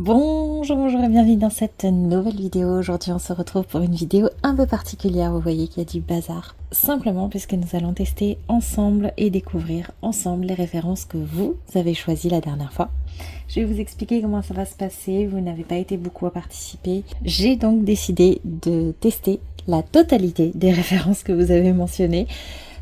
Bonjour, bonjour et bienvenue dans cette nouvelle vidéo. Aujourd'hui on se retrouve pour une vidéo un peu particulière, vous voyez qu'il y a du bazar. Simplement puisque nous allons tester ensemble et découvrir ensemble les références que vous avez choisies la dernière fois. Je vais vous expliquer comment ça va se passer, vous n'avez pas été beaucoup à participer. J'ai donc décidé de tester la totalité des références que vous avez mentionnées.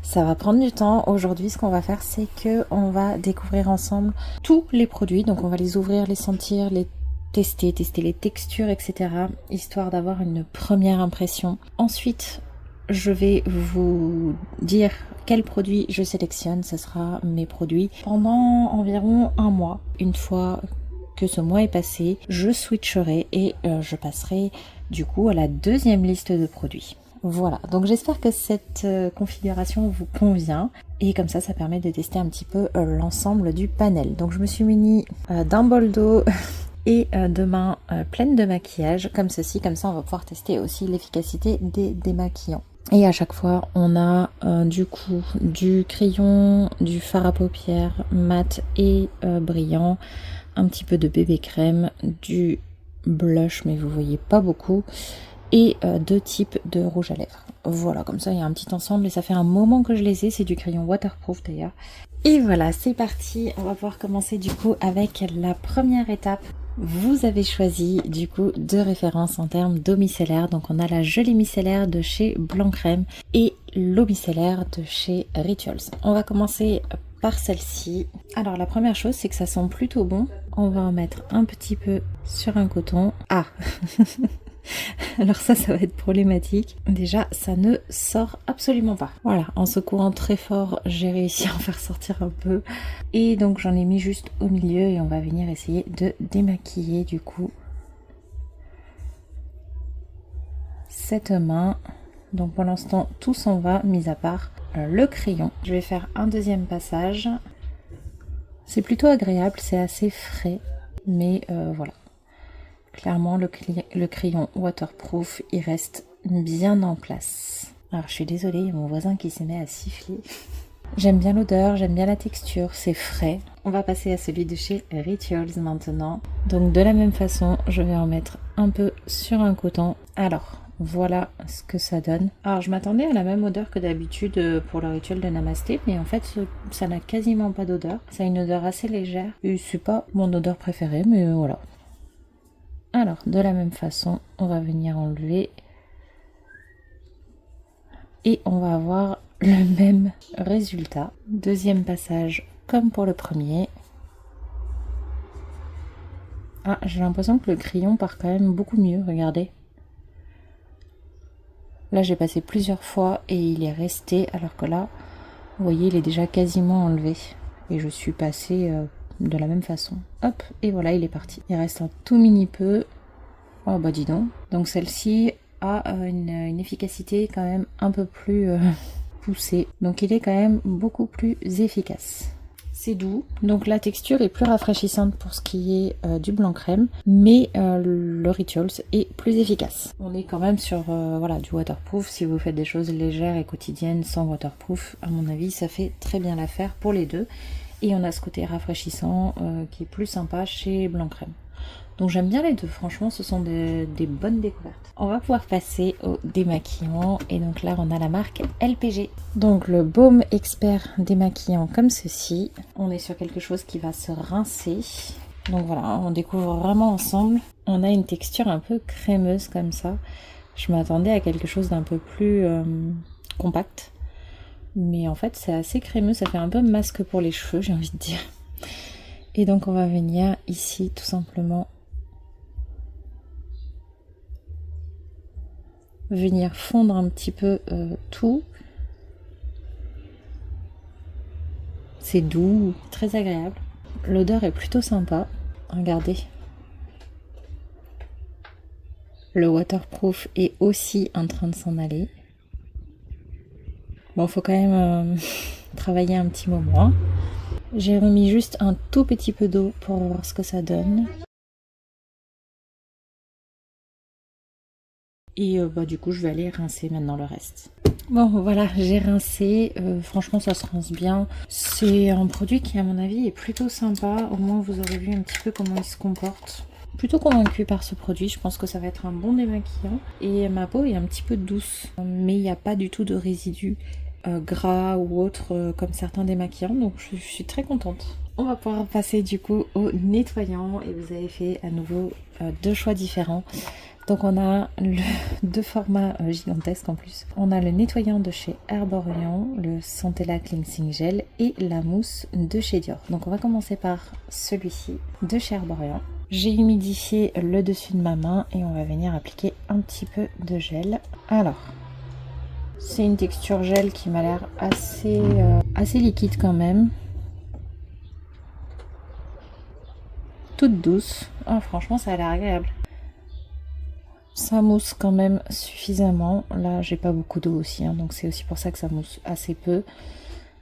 Ça va prendre du temps. Aujourd'hui, ce qu'on va faire, c'est que on va découvrir ensemble tous les produits. Donc on va les ouvrir, les sentir, les tester les textures, etc. Histoire d'avoir une première impression. Ensuite, je vais vous dire quels produits je sélectionne. Ce sera mes produits pendant environ un mois. Une fois que ce mois est passé, je switcherai et je passerai du coup à la deuxième liste de produits. Voilà, donc j'espère que cette configuration vous convient et comme ça permet de tester un petit peu l'ensemble du panel. Donc je me suis muni d'un bol d'eau et de mains pleines de maquillage comme ceci, comme ça on va pouvoir tester aussi l'efficacité des démaquillants. Et à chaque fois on a du coup du crayon, du fard à paupières mat et brillant, un petit peu de bébé crème, du blush mais vous voyez pas beaucoup, et deux types de rouge à lèvres. Voilà, comme ça il y a un petit ensemble et ça fait un moment que je les ai, c'est du crayon waterproof d'ailleurs. Et voilà, c'est parti, on va pouvoir commencer du coup avec la première étape. Vous avez choisi du coup deux références en termes d'eau micellaire, donc on a la gelée micellaire de chez Blanc Crème et l'eau micellaire de chez Rituals. On va commencer par celle-ci. Alors la première chose c'est que ça sent plutôt bon, on va en mettre un petit peu sur un coton. Ah alors ça va être problématique. Déjà, ça ne sort absolument pas. Voilà, en secouant très fort, j'ai réussi à en faire sortir un peu. Et donc j'en ai mis juste au milieu et on va venir essayer de démaquiller du coup cette main. Donc pour l'instant, tout s'en va, mis à part le crayon. Je vais faire un deuxième passage. C'est plutôt agréable, c'est assez frais, mais voilà. Clairement, le crayon waterproof, il reste bien en place. Alors, je suis désolée, il y a mon voisin qui se met à siffler. J'aime bien l'odeur, j'aime bien la texture, c'est frais. On va passer à celui de chez Rituals maintenant. Donc, de la même façon, je vais en mettre un peu sur un coton. Alors, voilà ce que ça donne. Alors, je m'attendais à la même odeur que d'habitude pour le rituel de Namasté, mais en fait, ça n'a quasiment pas d'odeur. Ça a une odeur assez légère. Et c'est pas mon odeur préférée, mais voilà. Alors, de la même façon, on va venir enlever et on va avoir le même résultat. Deuxième passage, comme pour le premier. Ah, j'ai l'impression que le crayon part quand même beaucoup mieux, regardez. Là, j'ai passé plusieurs fois et il est resté, alors que là, vous voyez, il est déjà quasiment enlevé. Et je suis passée de la même façon. Hop, et voilà, il est parti. Il reste un tout mini peu. Oh bah dis donc. Donc celle-ci a une efficacité quand même un peu plus poussée. Donc il est quand même beaucoup plus efficace. C'est doux. Donc la texture est plus rafraîchissante pour ce qui est du blanc crème. Mais le Rituals est plus efficace. On est quand même sur voilà, du waterproof. Si vous faites des choses légères et quotidiennes sans waterproof, à mon avis ça fait très bien l'affaire pour les deux. Et on a ce côté rafraîchissant qui est plus sympa chez blanc crème. Donc j'aime bien les deux, franchement ce sont des bonnes découvertes. On va pouvoir passer au démaquillant et donc là on a la marque LPG. Donc le baume expert démaquillant comme ceci. On est sur quelque chose qui va se rincer. Donc voilà, on découvre vraiment ensemble. On a une texture un peu crémeuse comme ça. Je m'attendais à quelque chose d'un peu plus compact. Mais en fait c'est assez crémeux, ça fait un peu masque pour les cheveux j'ai envie de dire. Et donc on va venir ici tout simplement venir fondre un petit peu tout. C'est doux, très agréable. L'odeur est plutôt sympa. Regardez. Le waterproof est aussi en train de s'en aller. Bon, faut quand même travailler un petit moment. J'ai remis juste un tout petit peu d'eau pour voir ce que ça donne. Et bah, du coup, je vais aller rincer maintenant le reste. Bon, voilà, j'ai rincé. Franchement, ça se rince bien. C'est un produit qui, à mon avis, est plutôt sympa. Au moins, vous aurez vu un petit peu comment il se comporte. Plutôt convaincue par ce produit, je pense que ça va être un bon démaquillant. Et ma peau est un petit peu douce, mais il n'y a pas du tout de résidus gras ou autres comme certains démaquillants, donc je suis très contente. On va pouvoir passer du coup au nettoyant et vous avez fait à nouveau deux choix différents. Donc on a deux formats gigantesques en plus. On a le nettoyant de chez Herborian, le Centella Cleansing Gel et la mousse de chez Dior. Donc on va commencer par celui-ci de chez Herborian. J'ai humidifié le dessus de ma main et on va venir appliquer un petit peu de gel. Alors, c'est une texture gel qui m'a l'air assez liquide quand même. Toute douce. Oh, franchement, ça a l'air agréable. Ça mousse quand même suffisamment. Là, j'ai pas beaucoup d'eau aussi, hein, donc c'est aussi pour ça que ça mousse assez peu.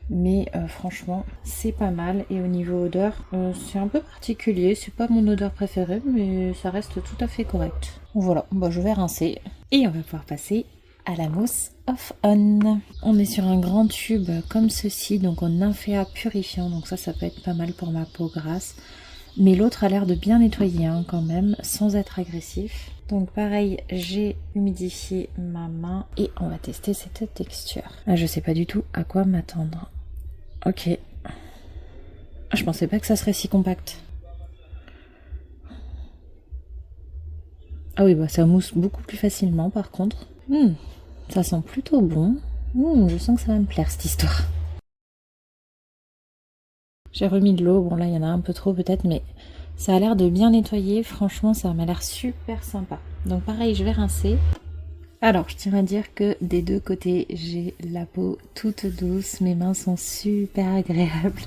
Mais franchement, c'est pas mal. Et au niveau odeur, c'est un peu particulier. C'est pas mon odeur préférée, mais ça reste tout à fait correct. Voilà, bah, je vais rincer. Et on va pouvoir passer à la mousse Off On. On est sur un grand tube comme ceci, donc en nymphéa purifiant. Donc ça peut être pas mal pour ma peau grasse. Mais l'autre a l'air de bien nettoyer hein, quand même, sans être agressif. Donc pareil, j'ai humidifié ma main et on va tester cette texture. Ah, je sais pas du tout à quoi m'attendre. Ok. Je pensais pas que ça serait si compact. Ah oui, bah ça mousse beaucoup plus facilement par contre. Ça sent plutôt bon. Je sens que ça va me plaire cette histoire. J'ai remis de l'eau, bon là il y en a un peu trop peut-être, mais ça a l'air de bien nettoyer, franchement ça m'a l'air super sympa. Donc pareil, je vais rincer. Alors je tiens à dire que des deux côtés, j'ai la peau toute douce, mes mains sont super agréables.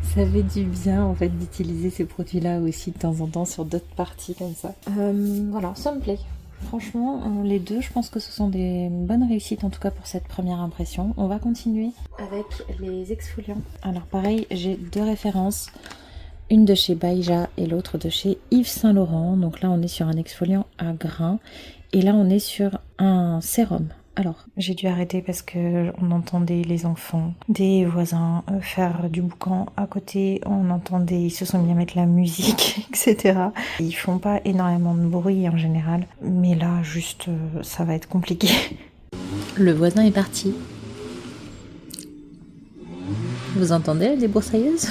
Ça fait du bien en fait d'utiliser ces produits-là aussi de temps en temps sur d'autres parties comme ça. Voilà, ça me plaît. Franchement, les deux, je pense que ce sont des bonnes réussites en tout cas pour cette première impression. On va continuer avec les exfoliants. Alors pareil, j'ai deux références. Une de chez Baïja et l'autre de chez Yves Saint Laurent. Donc là, on est sur un exfoliant à grains. Et là, on est sur un sérum. Alors, j'ai dû arrêter parce que on entendait les enfants des voisins faire du boucan à côté. On entendait, ils se sont mis à mettre la musique, etc. Ils font pas énormément de bruit en général. Mais là, juste, ça va être compliqué. Le voisin est parti. Vous entendez la débroussailleuse ?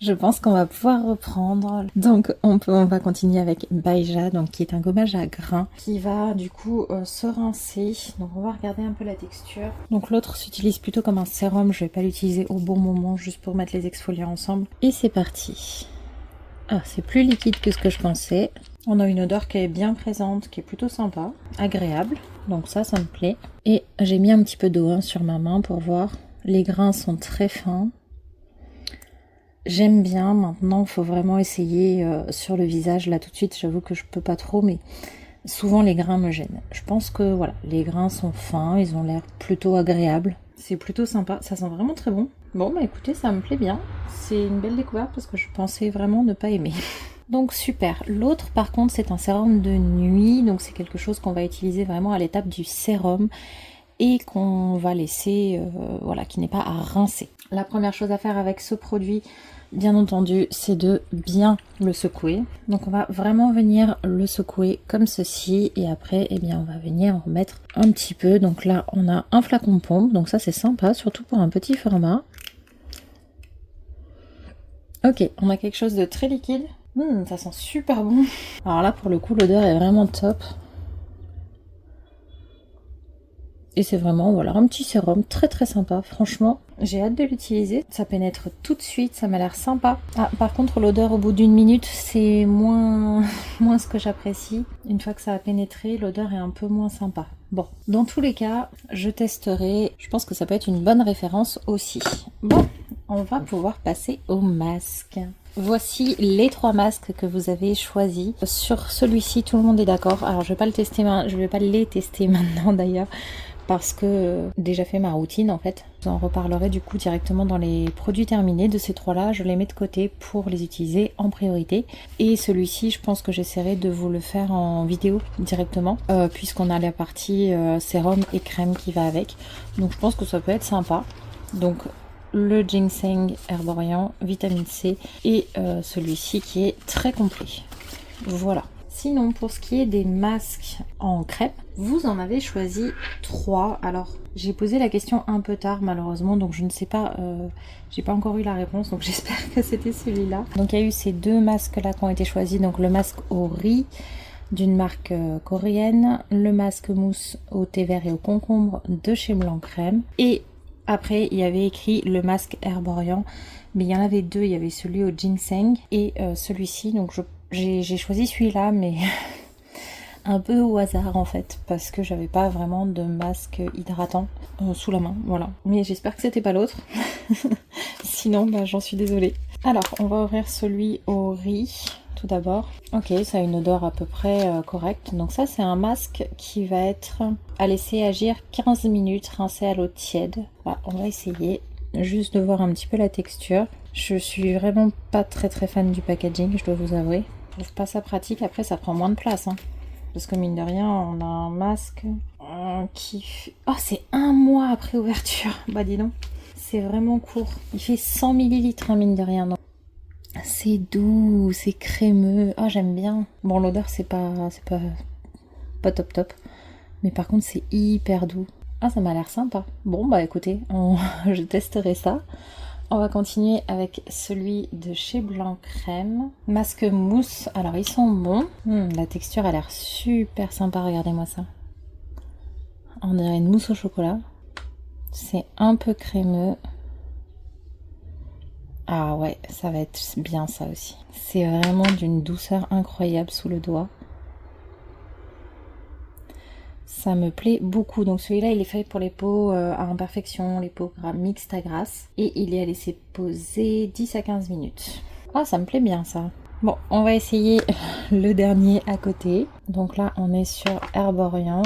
Je pense qu'on va pouvoir reprendre. Donc on va continuer avec Baïja, donc qui est un gommage à grains qui va du coup se rincer. Donc on va regarder un peu la texture. Donc l'autre s'utilise plutôt comme un sérum, je vais pas l'utiliser au bon moment juste pour mettre les exfoliants ensemble. Et c'est parti. Ah, c'est plus liquide que ce que je pensais. On a une odeur qui est bien présente, qui est plutôt sympa, agréable. Donc ça me plaît. Et j'ai mis un petit peu d'eau sur ma main pour voir. Les grains sont très fins. J'aime bien. Maintenant, il faut vraiment essayer sur le visage. Là, tout de suite, j'avoue que je peux pas trop, mais souvent les grains me gênent. Je pense que voilà, les grains sont fins, ils ont l'air plutôt agréables. C'est plutôt sympa, ça sent vraiment très bon. Bon, bah écoutez, ça me plaît bien. C'est une belle découverte parce que je pensais vraiment ne pas aimer. Donc super. L'autre, par contre, c'est un sérum de nuit. Donc c'est quelque chose qu'on va utiliser vraiment à l'étape du sérum et qu'on va laisser, voilà, qui n'est pas à rincer. La première chose à faire avec ce produit, bien entendu, c'est de bien le secouer. Donc on va vraiment venir le secouer comme ceci et après, eh bien, on va venir en remettre un petit peu. Donc là, on a un flacon pompe, donc ça c'est sympa, surtout pour un petit format. Ok, on a quelque chose de très liquide. Ça sent super bon. Alors là, pour le coup, l'odeur est vraiment top. Et c'est vraiment, voilà, un petit sérum très très sympa. Franchement, j'ai hâte de l'utiliser. Ça pénètre tout de suite, ça m'a l'air sympa. Ah, par contre, l'odeur au bout d'une minute, c'est moins ce que j'apprécie. Une fois que ça a pénétré, l'odeur est un peu moins sympa. Bon, dans tous les cas, je testerai. Je pense que ça peut être une bonne référence aussi. Bon, on va pouvoir passer au masque. Voici les 3 masques que vous avez choisis. Sur celui-ci, tout le monde est d'accord. Alors, je vais pas les tester maintenant d'ailleurs. Parce que déjà fait ma routine en fait. Je vous en reparlerai du coup directement dans les produits terminés de ces 3 là. Je les mets de côté pour les utiliser en priorité. Et celui-ci, je pense que j'essaierai de vous le faire en vidéo directement. Puisqu'on a la partie sérum et crème qui va avec. Donc je pense que ça peut être sympa. Donc le ginseng herborian, vitamine C et celui-ci qui est très complet. Voilà. Sinon, pour ce qui est des masques en crêpe, vous en avez choisi 3. Alors, j'ai posé la question un peu tard malheureusement, donc je ne sais pas, j'ai pas encore eu la réponse, donc j'espère que c'était celui-là. Donc il y a eu ces 2 masques-là qui ont été choisis, donc le masque au riz d'une marque coréenne, le masque mousse au thé vert et au concombre de chez Blanc Crème, et après il y avait écrit le masque herborian, mais il y en avait 2, il y avait celui au ginseng et celui-ci, donc j'ai choisi celui-là, mais un peu au hasard en fait, parce que j'avais pas vraiment de masque hydratant sous la main, voilà. Mais j'espère que c'était pas l'autre, sinon bah, j'en suis désolée. Alors, on va ouvrir celui au riz tout d'abord. Ok, ça a une odeur à peu près correcte. Donc ça, c'est un masque qui va être à laisser agir 15 minutes, rincé à l'eau tiède. Bah, on va essayer juste de voir un petit peu la texture. Je suis vraiment pas très fan du packaging, je dois vous avouer. Je trouve pas ça pratique. Après, ça prend moins de place, hein. Parce que mine de rien, on a un masque qui... Oh, c'est 1 mois après ouverture. Bah dis donc, c'est vraiment court. Il fait 100 ml, hein, mine de rien. C'est doux, c'est crémeux. Ah, j'aime bien. Bon, l'odeur, c'est pas top. Mais par contre, c'est hyper doux. Ah, ça m'a l'air sympa. Bon, bah écoutez, je testerai ça. On va continuer avec celui de chez Blanc Crème. Masque mousse. Alors, ils sont bons. La texture a l'air super sympa. Regardez-moi ça. On dirait une mousse au chocolat. C'est un peu crémeux. Ah ouais, ça va être bien ça aussi. C'est vraiment d'une douceur incroyable sous le doigt. Ça me plaît beaucoup. Donc celui-là, il est fait pour les peaux à imperfection, les peaux mixtes à grasse. Et il est à laisser poser 10 à 15 minutes. Ah, ça me plaît bien ça. Bon, on va essayer le dernier à côté. Donc là, on est sur Herborian.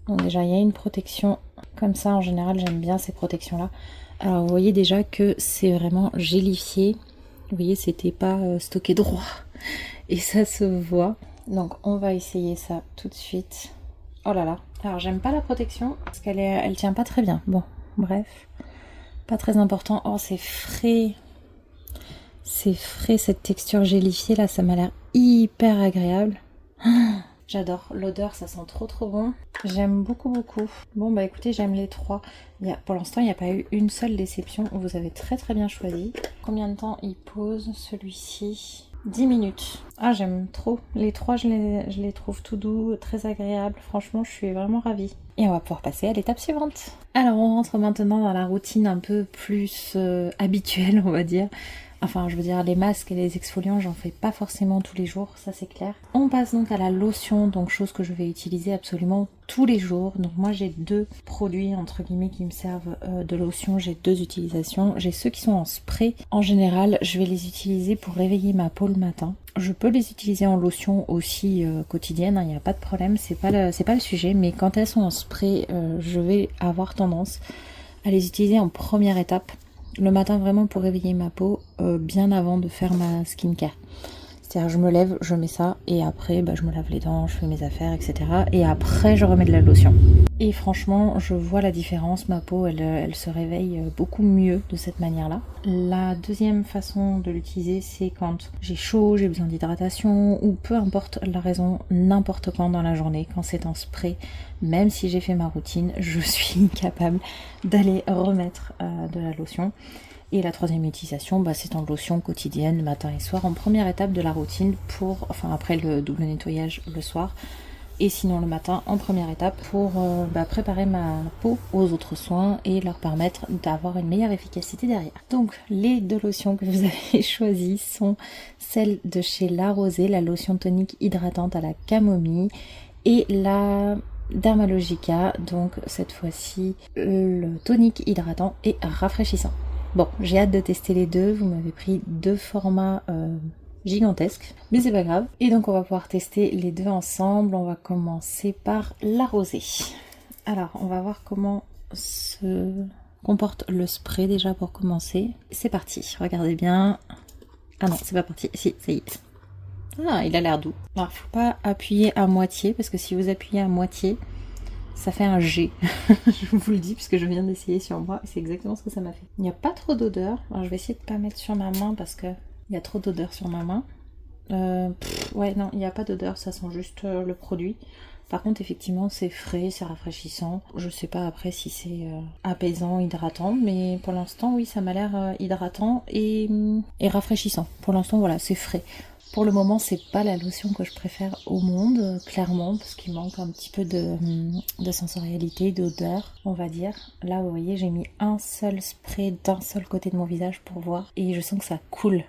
Donc déjà, il y a une protection. Comme ça, en général, j'aime bien ces protections-là. Alors, vous voyez déjà que c'est vraiment gélifié. Vous voyez, c'était pas stocké droit. Et ça se voit. Donc, on va essayer ça tout de suite. Oh là là. Alors, j'aime pas la protection parce elle tient pas très bien. Bon, bref. Pas très important. Oh, c'est frais. C'est frais, cette texture gélifiée là. Ça m'a l'air hyper agréable. J'adore l'odeur, ça sent trop bon. J'aime beaucoup. Bon bah écoutez, j'aime les 3. Pour l'instant, il n'y a pas eu une seule déception. Vous avez très bien choisi. Combien de temps il pose celui-ci? 10 minutes. Ah, j'aime trop. Les 3, je les trouve tout doux, très agréables. Franchement, je suis vraiment ravie. Et on va pouvoir passer à l'étape suivante. Alors, on rentre maintenant dans la routine un peu plus habituelle, on va dire. Enfin, je veux dire, les masques et les exfoliants, j'en fais pas forcément tous les jours, ça c'est clair. On passe donc à la lotion, donc chose que je vais utiliser absolument tous les jours. Donc moi j'ai 2 produits, entre guillemets, qui me servent de lotion. J'ai 2 utilisations. J'ai ceux qui sont en spray. En général, je vais les utiliser pour réveiller ma peau le matin. Je peux les utiliser en lotion aussi quotidienne, il n'y a pas de problème, c'est pas le sujet. Mais quand elles sont en spray, je vais avoir tendance à les utiliser en première étape. Le matin vraiment pour réveiller ma peau bien avant de faire ma skincare. C'est-à-dire je me lève, je mets ça et après je me lave les dents, je fais mes affaires, etc. Et après je remets de la lotion. Et franchement je vois la différence, ma peau elle se réveille beaucoup mieux de cette manière-là. La deuxième façon de l'utiliser c'est quand j'ai chaud, j'ai besoin d'hydratation ou peu importe la raison, n'importe quand dans la journée, quand c'est en spray. Même si j'ai fait ma routine, je suis capable d'aller remettre de la lotion. Et la troisième utilisation, c'est en lotion quotidienne, matin et soir, en première étape de la routine après le double nettoyage le soir. Et sinon le matin, en première étape, pour préparer ma peau aux autres soins et leur permettre d'avoir une meilleure efficacité derrière. Donc les 2 lotions que vous avez choisies sont celles de chez La Rosée, la lotion tonique hydratante à la camomille, et la Dermalogica, donc cette fois-ci le tonique hydratant et rafraîchissant. Bon, j'ai hâte de tester les 2, vous m'avez pris 2 formats gigantesques, mais c'est pas grave. Et donc on va pouvoir tester les 2 ensemble. On va commencer par La Rosée. Alors on va voir comment se comporte le spray déjà pour commencer. C'est parti, regardez bien. Ah non, c'est pas parti, si, ça y est. Ah, il a l'air doux. Alors, faut pas appuyer à moitié, parce que si vous appuyez à moitié, Ça fait un G. Je vous le dis puisque je viens d'essayer sur moi et c'est exactement ce que ça m'a fait. Il n'y a pas trop d'odeur. Alors je vais essayer de pas mettre sur ma main parce que il y a trop d'odeur sur ma main. Ouais, non, il n'y a pas d'odeur, ça sent juste le produit. Par contre, effectivement, c'est frais, c'est rafraîchissant. Je sais pas après si c'est apaisant, hydratant, mais pour l'instant, oui, ça m'a l'air hydratant et rafraîchissant. Pour l'instant, voilà, c'est frais. Pour le moment, c'est pas la lotion que je préfère au monde, clairement, parce qu'il manque un petit peu de sensorialité, d'odeur, on va dire. Là, vous voyez, j'ai mis un seul spray d'un seul côté de mon visage pour voir, et je sens que ça coule.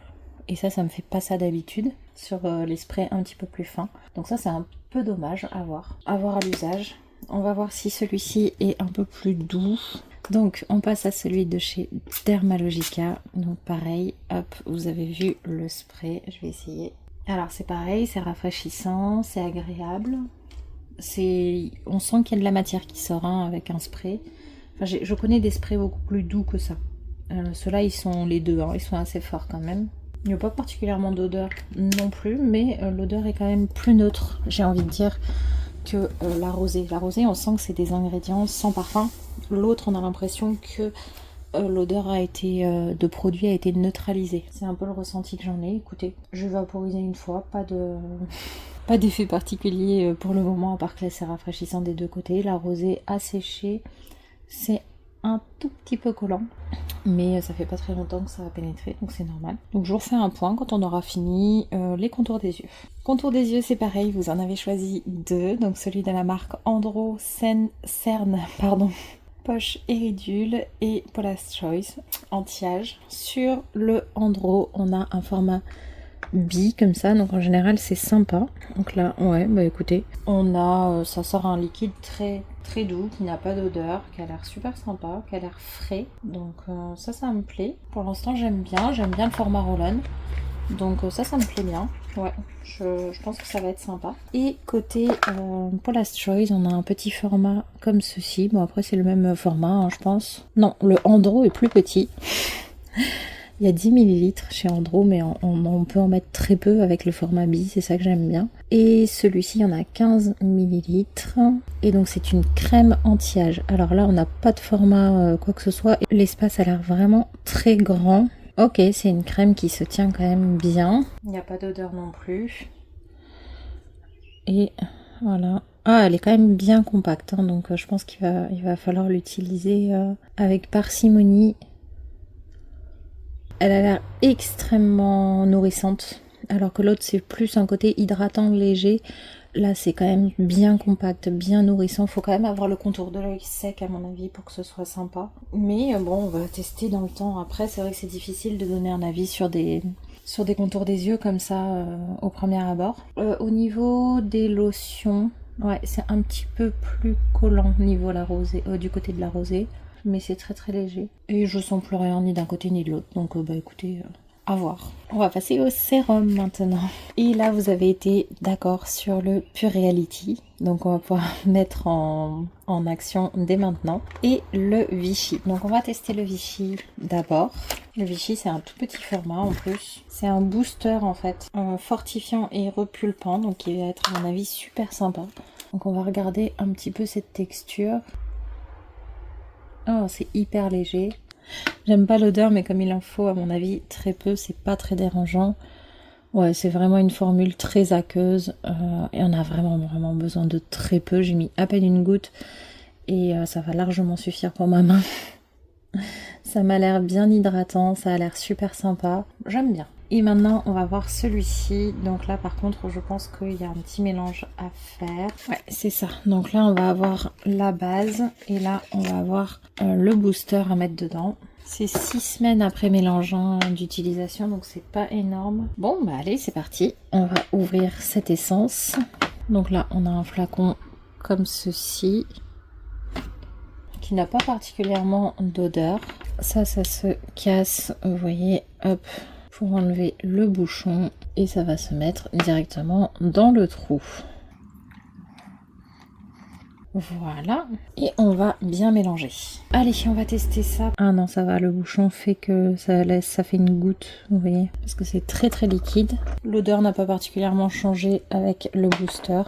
Et ça me fait pas ça d'habitude sur les sprays un petit peu plus fins. Donc ça, c'est un peu dommage à voir à l'usage. On va voir si celui-ci est un peu plus doux. Donc on passe à celui de chez Dermalogica. Donc pareil, hop, vous avez vu le spray, je vais essayer. Alors c'est pareil, c'est rafraîchissant, c'est agréable. On sent qu'il y a de la matière qui sort avec un spray. Enfin, je connais des sprays beaucoup plus doux que ça. Ceux-là, ils sont les deux, ils sont assez forts quand même. Il n'y a pas particulièrement d'odeur non plus, mais l'odeur est quand même plus neutre, j'ai envie de dire, que la rosée. La rosée, on sent que c'est des ingrédients sans parfum. L'autre, on a l'impression que l'odeur de produit a été neutralisée. C'est un peu le ressenti que j'en ai. Écoutez, je vais vaporiser une fois, pas d'effet particulier pour le moment, à part que là c'est rafraîchissant des deux côtés. La rosée a séché, c'est un tout petit peu collant, mais ça fait pas très longtemps que ça va pénétrer, donc c'est normal. Donc je vous refais un point quand on aura fini les contours des yeux. Contours des yeux, c'est pareil, vous en avez choisi deux, donc celui de la marque Andro Cern, Poche Iridule et Paula's Choice anti-âge. Sur le Andro, on a un format bi comme ça, donc en général c'est sympa. Donc là, ouais, bah écoutez, ça sort un liquide très très doux, qui n'a pas d'odeur, qui a l'air super sympa, qui a l'air frais. Donc ça me plaît. Pour l'instant j'aime bien le format roll-on. Donc ça me plaît bien. Ouais, je pense que ça va être sympa. Et côté Paula's Choice, on a un petit format comme ceci. Bon après c'est le même format, je pense. Non, le Andro est plus petit. Il y a 10 ml chez Andro, mais on peut en mettre très peu avec le format bi, c'est ça que j'aime bien. Et celui-ci, il y en a 15 ml. Et donc c'est une crème anti-âge. Alors là, on n'a pas de format quoi que ce soit. L'espace a l'air vraiment très grand. Ok, c'est une crème qui se tient quand même bien. Il n'y a pas d'odeur non plus. Et voilà. Ah, elle est quand même bien compacte, donc je pense qu'il va falloir l'utiliser avec parcimonie. Elle a l'air extrêmement nourrissante, alors que l'autre c'est plus un côté hydratant léger. Là c'est quand même bien compact, bien nourrissant. Faut quand même avoir le contour de l'œil sec à mon avis pour que ce soit sympa. Mais bon, on va tester dans le temps. Après c'est vrai que c'est difficile de donner un avis sur des contours des yeux comme ça au premier abord. Au niveau des lotions, ouais, c'est un petit peu plus collant au niveau du côté de la rosée. Mais c'est très très léger. Et je sens plus rien ni d'un côté ni de l'autre. Donc bah écoutez, à voir. On va passer au sérum maintenant. Et là vous avez été d'accord sur le Pure Reality. Donc on va pouvoir mettre en action dès maintenant. Et le Vichy. Donc on va tester le Vichy d'abord. Le Vichy c'est un tout petit format en plus. C'est un booster en fait. Fortifiant et repulpant. Donc qui va être à mon avis super sympa. Donc on va regarder un petit peu cette texture. Oh, c'est hyper léger. J'aime pas l'odeur, mais comme il en faut, à mon avis, très peu, c'est pas très dérangeant. Ouais, c'est vraiment une formule très aqueuse. Et on a vraiment besoin de très peu. J'ai mis à peine une goutte et ça va largement suffire pour ma main. Ça m'a l'air bien hydratant, ça a l'air super sympa. J'aime bien. Et maintenant, on va voir celui-ci. Donc là, par contre, je pense qu'il y a un petit mélange à faire. Ouais, c'est ça. Donc là, on va avoir la base. Et là, on va avoir le booster à mettre dedans. C'est 6 semaines après mélange d'utilisation, donc c'est pas énorme. Bon, bah allez, c'est parti. On va ouvrir cette essence. Donc là, on a un flacon comme ceci, qui n'a pas particulièrement d'odeur. Ça se casse, vous voyez, hop, pour enlever le bouchon et ça va se mettre directement dans le trou. Voilà, et on va bien mélanger. Allez, on va tester ça. Ah non, ça va, le bouchon fait que ça fait une goutte, vous voyez, parce que c'est très très liquide. L'odeur n'a pas particulièrement changé avec le booster.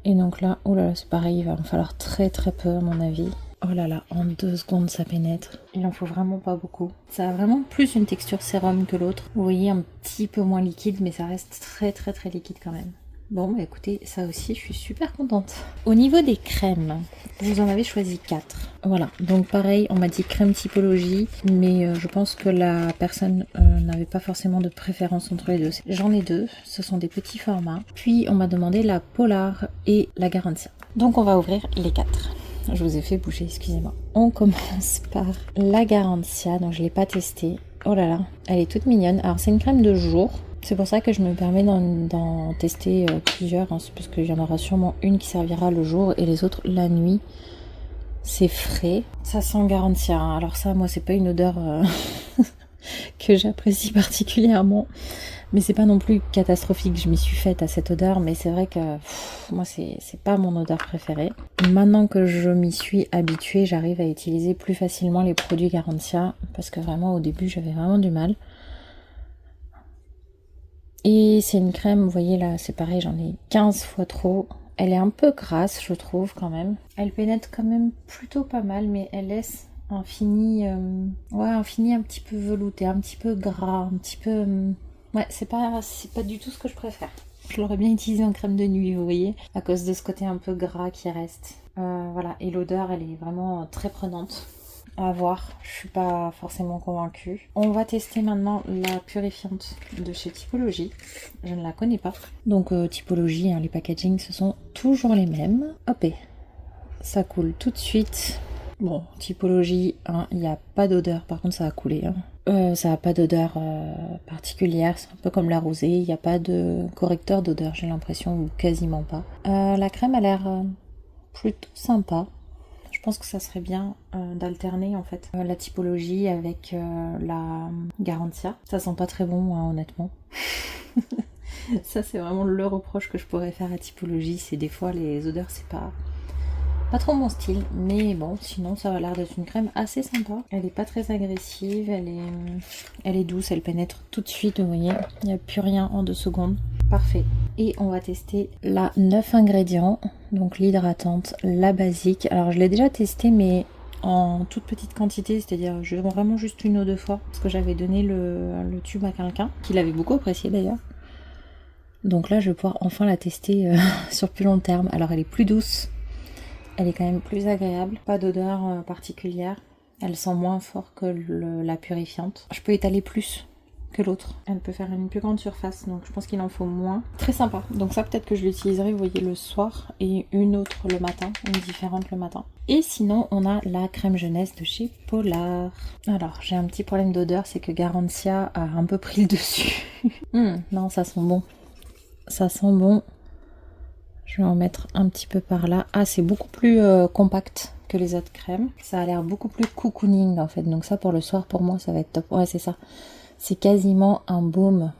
Et donc là, oh là là, c'est pareil, il va en falloir très très peu à mon avis. Oh là là, en 2 secondes ça pénètre. Il en faut vraiment pas beaucoup. Ça a vraiment plus une texture sérum que l'autre. Vous voyez, un petit peu moins liquide, mais ça reste très très très liquide quand même. Bon, bah écoutez, ça aussi, je suis super contente. Au niveau des crèmes, vous en avez choisi 4. Voilà, donc pareil, on m'a dit crème typologie, mais je pense que la personne n'avait pas forcément de préférence entre les deux. J'en ai 2, ce sont des petits formats. Puis on m'a demandé la Polar et la Garantia. Donc on va ouvrir les 4. Je vous ai fait bouger, excusez-moi. On commence par la Garantia, donc je ne l'ai pas testée. Oh là là, elle est toute mignonne. Alors c'est une crème de jour. C'est pour ça que je me permets d'en tester plusieurs, hein, parce qu'il y en aura sûrement une qui servira le jour et les autres la nuit. C'est frais. Ça sent Garantia. Hein. Alors ça, moi, c'est pas une odeur que j'apprécie particulièrement. Mais c'est pas non plus catastrophique. Je m'y suis faite à cette odeur, mais c'est vrai que moi, c'est pas mon odeur préférée. Maintenant que je m'y suis habituée, j'arrive à utiliser plus facilement les produits Garantia, parce que vraiment, au début, j'avais vraiment du mal. Et c'est une crème, vous voyez là, c'est pareil, j'en ai 15 fois trop. Elle est un peu grasse, je trouve, quand même. Elle pénètre quand même plutôt pas mal, mais elle laisse un fini, un fini un petit peu velouté, un petit peu gras, un petit peu... Ouais, c'est pas du tout ce que je préfère. Je l'aurais bien utilisé en crème de nuit, vous voyez, à cause de ce côté un peu gras qui reste. Voilà, et l'odeur, elle est vraiment très prenante. À voir, je suis pas forcément convaincue. On va tester maintenant la purifiante de chez Typologie. Je ne la connais pas. Donc Typologie, hein, les packagings, ce sont toujours les mêmes. Hop, ça coule tout de suite. Bon, Typologie, hein, il n'y a pas d'odeur, par contre ça a coulé. Hein. Ça n'a pas d'odeur particulière, c'est un peu comme la rosée, il n'y a pas de correcteur d'odeur, j'ai l'impression, ou quasiment pas. La crème a l'air plutôt sympa. Je pense que ça serait bien d'alterner en fait la Typologie avec la Garantia. Ça sent pas très bon, hein, honnêtement. Ça c'est vraiment le reproche que je pourrais faire à Typologie, c'est des fois les odeurs c'est pas trop mon style, mais bon, sinon ça a l'air d'être une crème assez sympa. Elle est pas très agressive, elle est douce, elle pénètre tout de suite, vous voyez, il n'y a plus rien en 2 secondes. Parfait. Et on va tester la 9 ingrédients, donc l'hydratante, la basique. Alors je l'ai déjà testée, mais en toute petite quantité, c'est-à-dire vraiment juste 1 ou 2 fois, parce que j'avais donné le tube à quelqu'un, qui l'avait beaucoup apprécié d'ailleurs. Donc là je vais pouvoir enfin la tester sur plus long terme. Alors elle est plus douce, elle est quand même plus agréable, pas d'odeur particulière, elle sent moins fort que la purifiante. Je peux étaler plus que l'autre, elle peut faire une plus grande surface, donc je pense qu'il en faut moins. Très sympa, donc ça peut-être que je l'utiliserai, vous voyez, le soir et une autre le matin, une différente le matin. Et sinon on a la crème jeunesse de chez Polar. Alors j'ai un petit problème d'odeur, c'est que Garantia a un peu pris le dessus. Non, ça sent bon, ça sent bon. Je vais en mettre un petit peu par là. Ah, c'est beaucoup plus compact que les autres crèmes. Ça a l'air beaucoup plus cocooning en fait. Donc ça pour le soir, pour moi, ça va être top. Ouais, c'est ça. C'est quasiment un baume.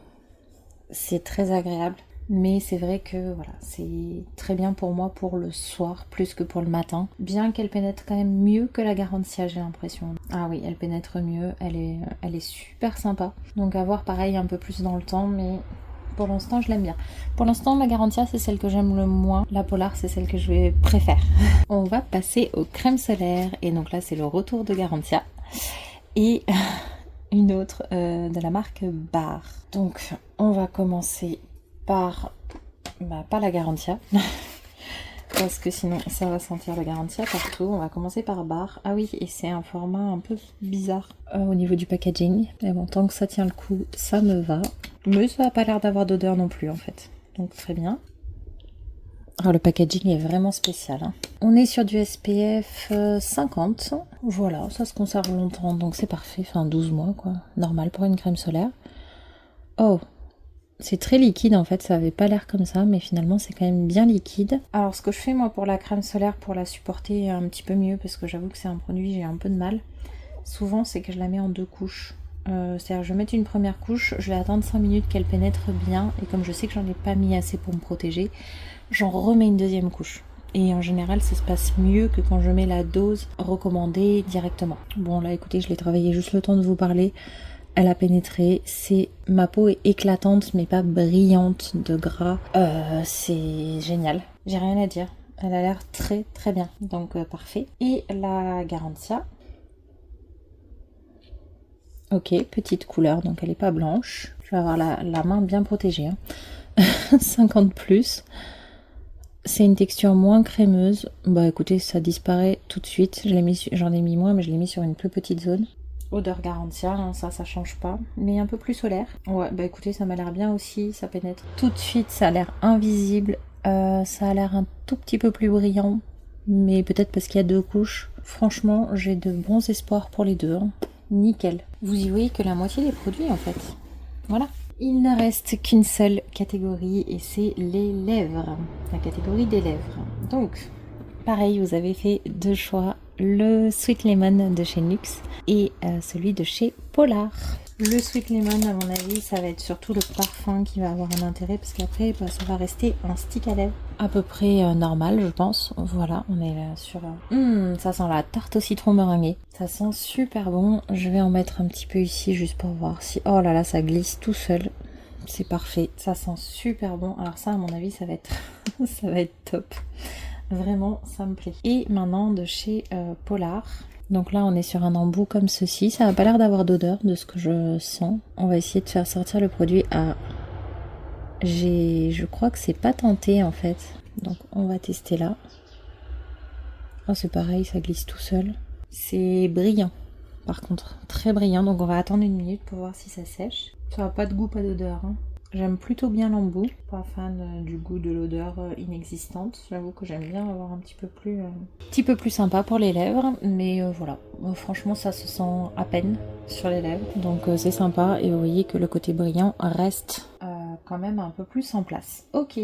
C'est très agréable. Mais c'est vrai que voilà, c'est très bien pour moi pour le soir plus que pour le matin. Bien qu'elle pénètre quand même mieux que la Garantia, j'ai l'impression. Ah oui, elle pénètre mieux. Elle est super sympa. Donc à voir pareil un peu plus dans le temps, mais... Pour l'instant, je l'aime bien. Pour l'instant, la Garantia, c'est celle que j'aime le moins. La Polar, c'est celle que je préfère. On va passer aux crèmes solaires. Et donc là, c'est le retour de Garantia. Et une autre de la marque Bar. Donc, on va commencer par... pas la Garantia. Parce que sinon, ça va sentir la Garantia partout. On va commencer par Bar. Ah oui, et c'est un format un peu bizarre au niveau du packaging. Mais bon, tant que ça tient le coup, ça me va. Mais ça n'a pas l'air d'avoir d'odeur non plus en fait. Donc très bien. Alors le packaging est vraiment spécial. Hein. On est sur du SPF 50. Voilà, ça se conserve longtemps donc c'est parfait. Enfin 12 mois quoi. Normal pour une crème solaire. Oh, c'est très liquide en fait. Ça avait pas l'air comme ça mais finalement c'est quand même bien liquide. Alors ce que je fais moi pour la crème solaire pour la supporter un petit peu mieux parce que j'avoue que c'est un produit j'ai un peu de mal. Souvent c'est que je la mets en 2 couches. C'est-à-dire je vais mettre une première couche, je vais attendre 5 minutes qu'elle pénètre bien et comme je sais que j'en ai pas mis assez pour me protéger, j'en remets une deuxième couche. Et en général ça se passe mieux que quand je mets la dose recommandée directement. Bon là écoutez, je l'ai travaillé juste le temps de vous parler, elle a pénétré, ma peau est éclatante mais pas brillante de gras, c'est génial. J'ai rien à dire. Elle a l'air très très bien. Donc parfait. Et la Garantia. Ok, petite couleur, donc elle n'est pas blanche. Je vais avoir la main bien protégée. Hein. 50 plus. C'est une texture moins crémeuse. Bah écoutez, ça disparaît tout de suite. J'en ai mis moins, mais je l'ai mis sur une plus petite zone. Odeur Garantia, hein, ça change pas. Mais un peu plus solaire. Ouais, bah écoutez, ça m'a l'air bien aussi. Ça pénètre tout de suite, ça a l'air invisible. Ça a l'air un tout petit peu plus brillant. Mais peut-être parce qu'il y a 2 couches. Franchement, j'ai de bons espoirs pour les deux. Hein. Nickel. Vous y voyez que la moitié des produits en fait. Voilà. Il ne reste qu'une seule catégorie et c'est les lèvres. La catégorie des lèvres. Donc, pareil, vous avez fait 2 choix. Le Sweet Lemon de chez NYX et celui de chez Polar. Le Sweet Lemon, à mon avis, ça va être surtout le parfum qui va avoir un intérêt parce qu'après, bah, ça va rester un stick à lèvres à peu près normal, je pense. Voilà, on est là sur... ça sent la tarte au citron meringuée. Ça sent super bon. Je vais en mettre un petit peu ici juste pour voir si... Oh là là, ça glisse tout seul. C'est parfait. Ça sent super bon. Alors ça, à mon avis, ça va être, ça va être top. Vraiment, ça me plaît. Et maintenant, de chez Polar... Donc là, on est sur un embout comme ceci. Ça n'a pas l'air d'avoir d'odeur de ce que je sens. On va essayer de faire sortir le produit à... Je crois que c'est pas tenté en fait. Donc on va tester là. Oh, c'est pareil, ça glisse tout seul. C'est brillant. Par contre, très brillant. Donc on va attendre 1 minute pour voir si ça sèche. Ça n'a pas de goût, pas d'odeur. Hein. J'aime plutôt bien l'embout. Pas fan du goût de l'odeur inexistante. J'avoue que j'aime bien avoir un petit peu plus sympa pour les lèvres. Mais voilà, franchement ça se sent à peine sur les lèvres. Donc c'est sympa et vous voyez que le côté brillant reste quand même un peu plus en place. Ok,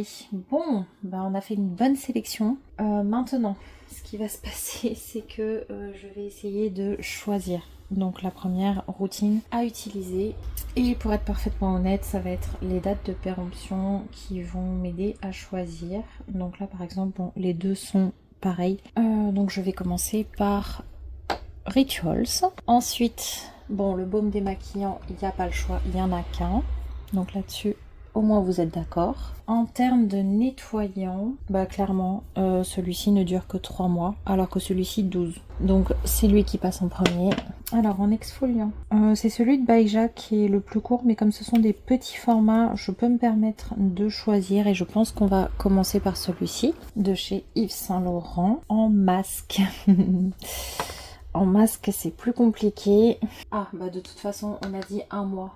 bon, bah on a fait une bonne sélection. Maintenant, ce qui va se passer, c'est que je vais essayer de choisir. Donc la première routine à utiliser. Et pour être parfaitement honnête, ça va être les dates de péremption qui vont m'aider à choisir. Donc là par exemple, bon, les deux sont pareils. Donc je vais commencer par Rituals. Ensuite, bon, le baume démaquillant, il n'y a pas le choix, il n'y en a qu'un. Donc là-dessus, au moins vous êtes d'accord. En termes de nettoyant, bah clairement, celui-ci ne dure que 3 mois, alors que celui-ci 12. Donc c'est lui qui passe en premier. Alors en exfoliant, c'est celui de Baija qui est le plus court, mais comme ce sont des petits formats, je peux me permettre de choisir et je pense qu'on va commencer par celui-ci, de chez Yves Saint Laurent, en masque. En masque, c'est plus compliqué. Ah, bah de toute façon, on a dit 1 mois.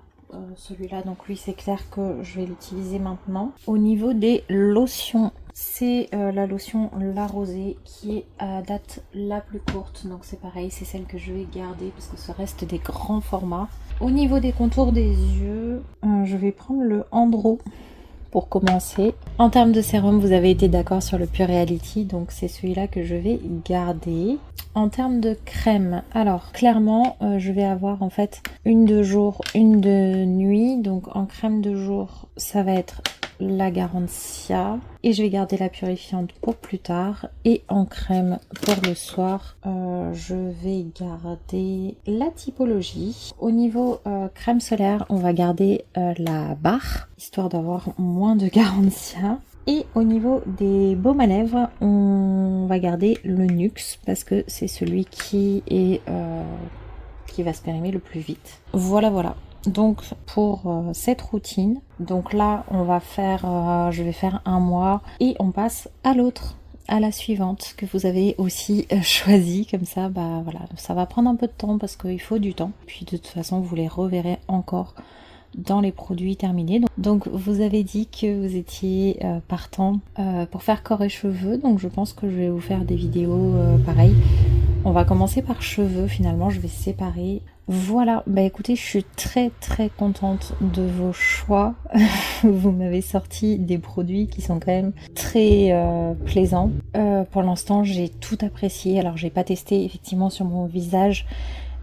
Celui-là, donc lui c'est clair que je vais l'utiliser maintenant. Au niveau des lotions, c'est la lotion La Rosée qui est à date la plus courte, donc c'est pareil, c'est celle que je vais garder parce que ça reste des grands formats. Au niveau des contours des yeux, je vais prendre le Andro pour commencer. En termes de sérum, vous avez été d'accord sur le Pure Reality, donc c'est celui-là que je vais garder. En termes de crème, alors clairement, je vais avoir en fait une de jour, une de nuit. Donc en crème de jour, ça va être la Garantia. Et je vais garder la purifiante pour plus tard. Et en crème pour le soir, je vais garder la Typologie. Au niveau crème solaire, on va garder la barre, histoire d'avoir moins de Garantia. Et au niveau des baumes à lèvres, on va garder le NYX parce que c'est celui qui est qui va se périmer le plus vite. Voilà, voilà. Donc pour cette routine, donc là on va faire, je vais faire 1 mois et on passe à l'autre, à la suivante que vous avez aussi choisie. Comme ça, bah voilà, ça va prendre un peu de temps parce qu'il faut du temps. Puis de toute façon, vous les reverrez encore dans les produits terminés. Donc vous avez dit que vous étiez partant pour faire corps et cheveux, donc je pense que je vais vous faire des vidéos pareilles. On va commencer par cheveux, finalement je vais séparer. Voilà, bah écoutez, je suis très très contente de vos choix. Vous m'avez sorti des produits qui sont quand même très plaisants. Pour l'instant j'ai tout apprécié, alors j'ai pas testé effectivement sur mon visage,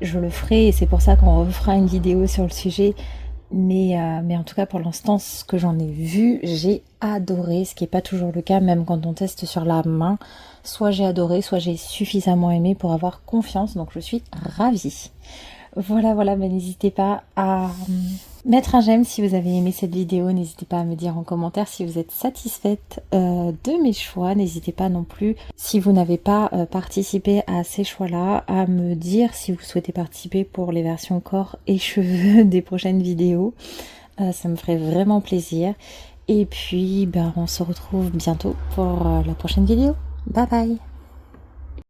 je le ferai et c'est pour ça qu'on refera une vidéo sur le sujet. Mais en tout cas pour l'instant, ce que j'en ai vu, j'ai adoré, ce qui n'est pas toujours le cas, même quand on teste sur la main. Soit j'ai adoré, soit j'ai suffisamment aimé pour avoir confiance, donc je suis ravie. Voilà, voilà, mais n'hésitez pas à Mettre un j'aime si vous avez aimé cette vidéo, n'hésitez pas à me dire en commentaire si vous êtes satisfaite de mes choix, n'hésitez pas non plus si vous n'avez pas participé à ces choix-là à me dire si vous souhaitez participer pour les versions corps et cheveux des prochaines vidéos, ça me ferait vraiment plaisir. Et puis on se retrouve bientôt pour la prochaine vidéo. Bye bye.